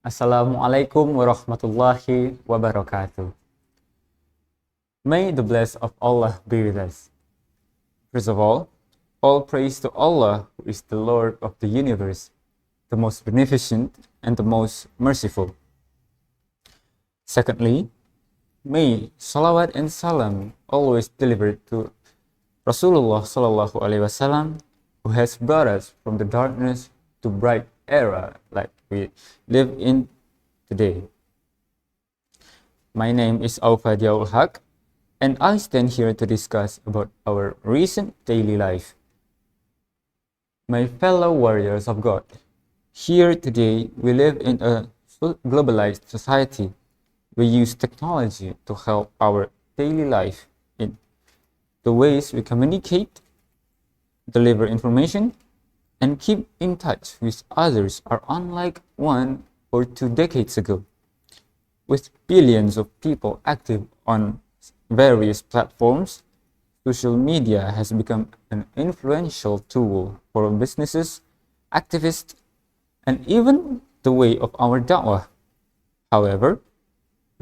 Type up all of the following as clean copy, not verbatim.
Assalamualaikum warahmatullahi wabarakatuh. May the blessing of Allah be with us. First of all praise to Allah, who is the Lord of the universe, the most beneficent and the most merciful. Secondly, may salawat and salam always delivered to Rasulullah sallallahu alaihi wasallam, who has brought us from the darkness to bright era like we live in today. My name is Aufa Dhiyaul, and I stand here to discuss about our recent daily life. My fellow warriors of God, here today we live in a globalized society. We use technology to help our daily life in the ways we communicate, deliver information, and keep in touch with others are unlike 1 or 2 decades ago. With billions of people active on various platforms, social media has become an influential tool for businesses, activists, and even the way of our da'wah. However,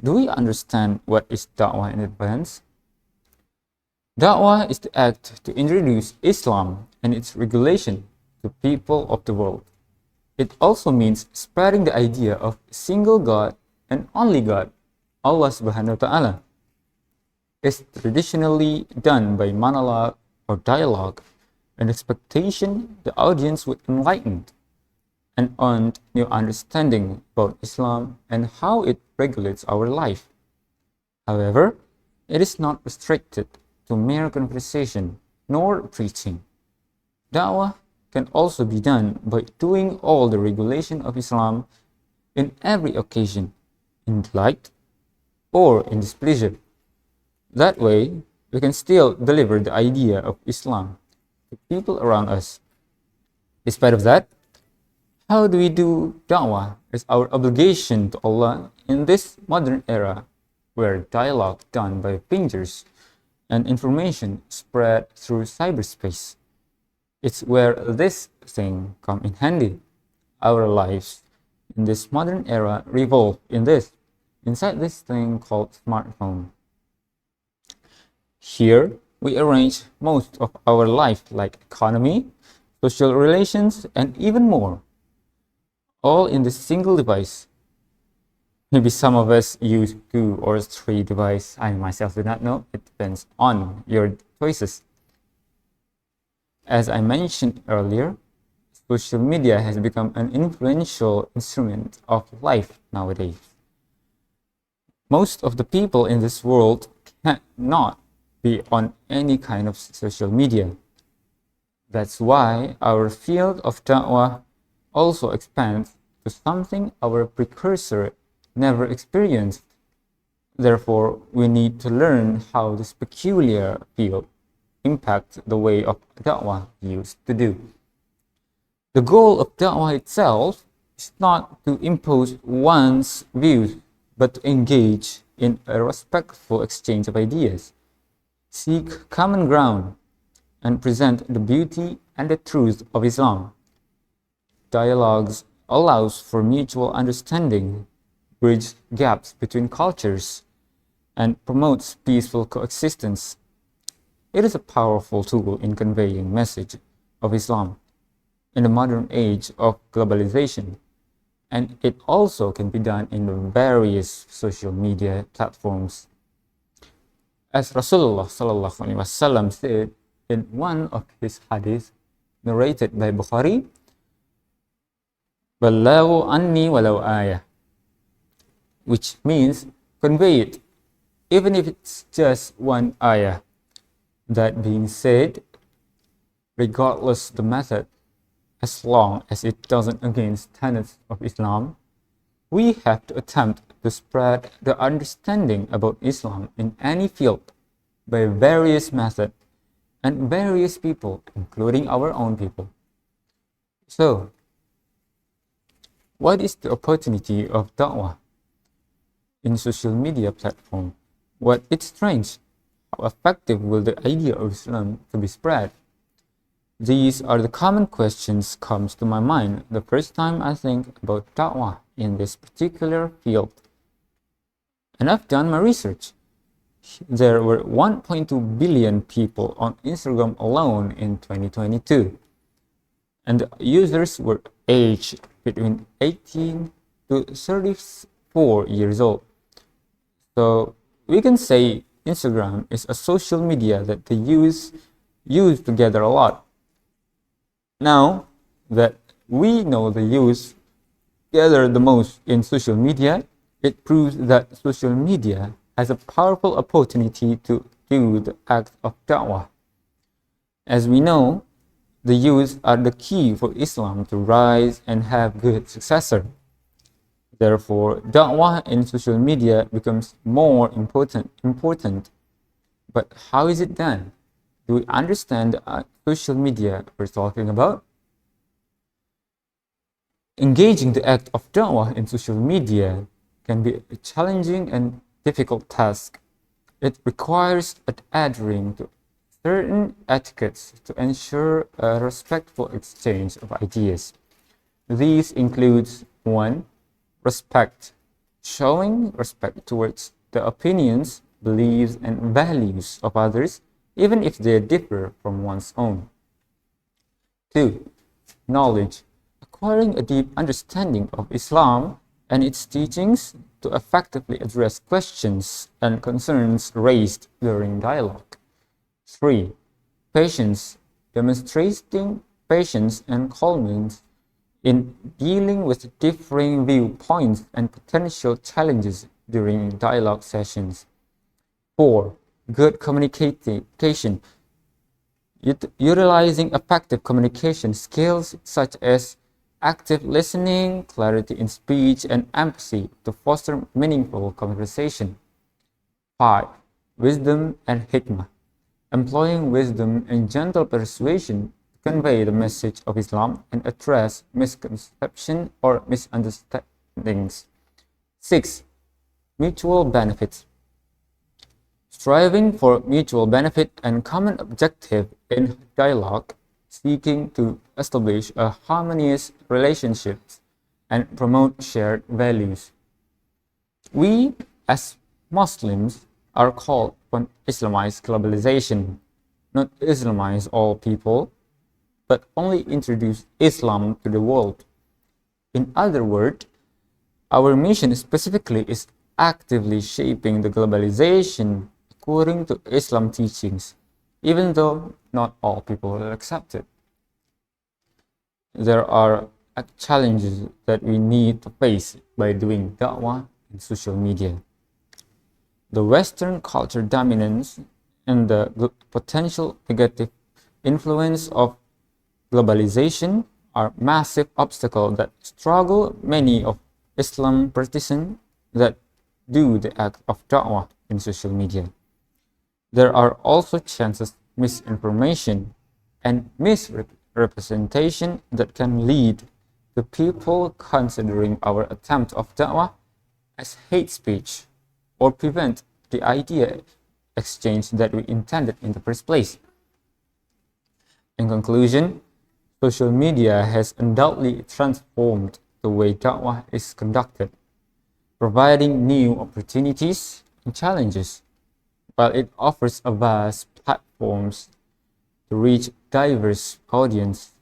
do we understand what is da'wah in advance? Da'wah is the act to introduce Islam and its regulation to people of the world. It also means spreading the idea of single God and only God, Allah subhanahu wa ta'ala. It's traditionally done by monologue or dialogue, an expectation the audience would enlighten and earn new understanding about Islam and how it regulates our life. However, it is not restricted to mere conversation nor preaching. Da'wah can also be done by doing all the regulation of Islam in every occasion, in delight or in displeasure. That way, we can still deliver the idea of Islam to people around us. Despite of that, how do we do da'wah is our obligation to Allah in this modern era where dialogue done by pingers and information spread through cyberspace. It's where this thing come in handy. Our lives in this modern era revolve inside this thing called smartphone. Here, we arrange most of our life like economy, social relations, and even more, all in this single device. Maybe some of us use 2 or 3 devices. I myself do not know. It depends on your choices. As I mentioned earlier, social media has become an influential instrument of life nowadays. Most of the people in this world cannot be on any kind of social media. That's why our field of da'wah also expands to something our precursor never experienced. Therefore, we need to learn how this peculiar field impact the way of da'wah used to do. The goal of da'wah itself is not to impose one's views, but to engage in a respectful exchange of ideas, seek common ground, and present the beauty and the truth of Islam. Dialogues allows for mutual understanding, bridge gaps between cultures, and promotes peaceful coexistence. It is a powerful tool in conveying message of Islam in the modern age of globalization, and it also can be done in the various social media platforms. As Rasulullah sallallahu alaihi wasallam said in one of his hadiths narrated by Bukhari, "Balaghu anni walau ayah," which means convey it, even if it's just 1 ayah. That being said, regardless the method, as long as it doesn't against tenets of Islam, we have to attempt to spread the understanding about Islam in any field by various methods and various people, including our own people. So, what is the opportunity of da'wah in social media platform? What its strengths? How effective will the idea of Islam to be spread? These are the common questions comes to my mind the first time I think about da'wah in this particular field. And I've done my research. There were 1.2 billion people on Instagram alone in 2022. And the users were aged between 18 to 34 years old. So we can say Instagram is a social media that they use together a lot. Now that we know the use gather the most in social media, it proves that social media has a powerful opportunity to do the act of da'wah. As we know, the youth are the key for Islam to rise and have good successor. Therefore, da'wah in social media becomes more important. But how is it done? Do we understand the social media we're talking about? Engaging the act of da'wah in social media can be a challenging and difficult task. It requires adhering to certain etiquettes to ensure a respectful exchange of ideas. These include 1. Respect. Showing respect towards the opinions, beliefs, and values of others, even if they differ from one's own. 2. Knowledge. Acquiring a deep understanding of Islam and its teachings to effectively address questions and concerns raised during dialogue. 3. Patience. Demonstrating patience and calmness in dealing with differing viewpoints and potential challenges during dialogue sessions. 4. Good communication. Utilizing effective communication skills such as active listening, clarity in speech, and empathy to foster meaningful conversation. 5. Wisdom and hikmah. Employing wisdom and gentle persuasion to convey the message of Islam and address misconception or misunderstandings. 6. Mutual benefits. Striving for mutual benefit and common objective in dialogue, seeking to establish a harmonious relationship and promote shared values. We, as Muslims, are called upon Islamize globalization, not Islamize all people, but only introduce Islam to the world. In other words, our mission specifically is actively shaping the globalization according to Islam teachings, even though not all people will accept it. There are challenges that we need to face by doing da'wah in social media. The Western culture dominance and the potential negative influence of globalization are massive obstacles that struggle many of Islam partisans that do the act of da'wah in social media. There are also chances misinformation and misrepresentation that can lead to people considering our attempt of da'wah as hate speech or prevent the idea exchange that we intended in the first place. In conclusion, social media has undoubtedly transformed the way da'wah is conducted, providing new opportunities and challenges. While it offers a vast platforms to reach diverse audience,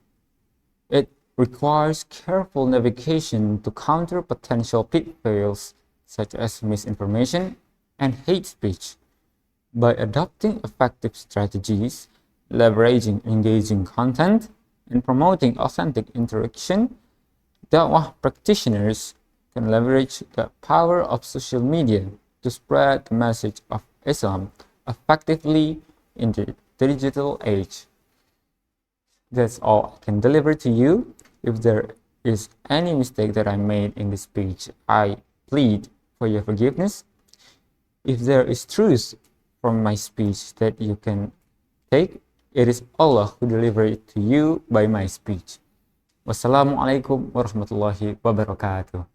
it requires careful navigation to counter potential pitfalls such as misinformation and hate speech. By adopting effective strategies, leveraging engaging content, and promoting authentic interaction, da'wah practitioners can leverage the power of social media to spread the message of Islam effectively in the digital age. That's all I can deliver to you. If there is any mistake that I made in this speech, I plead for your forgiveness. If there is truth from my speech that you can take, it is Allah who delivered it to you by my speech. Wassalamualaikum warahmatullahi wabarakatuh.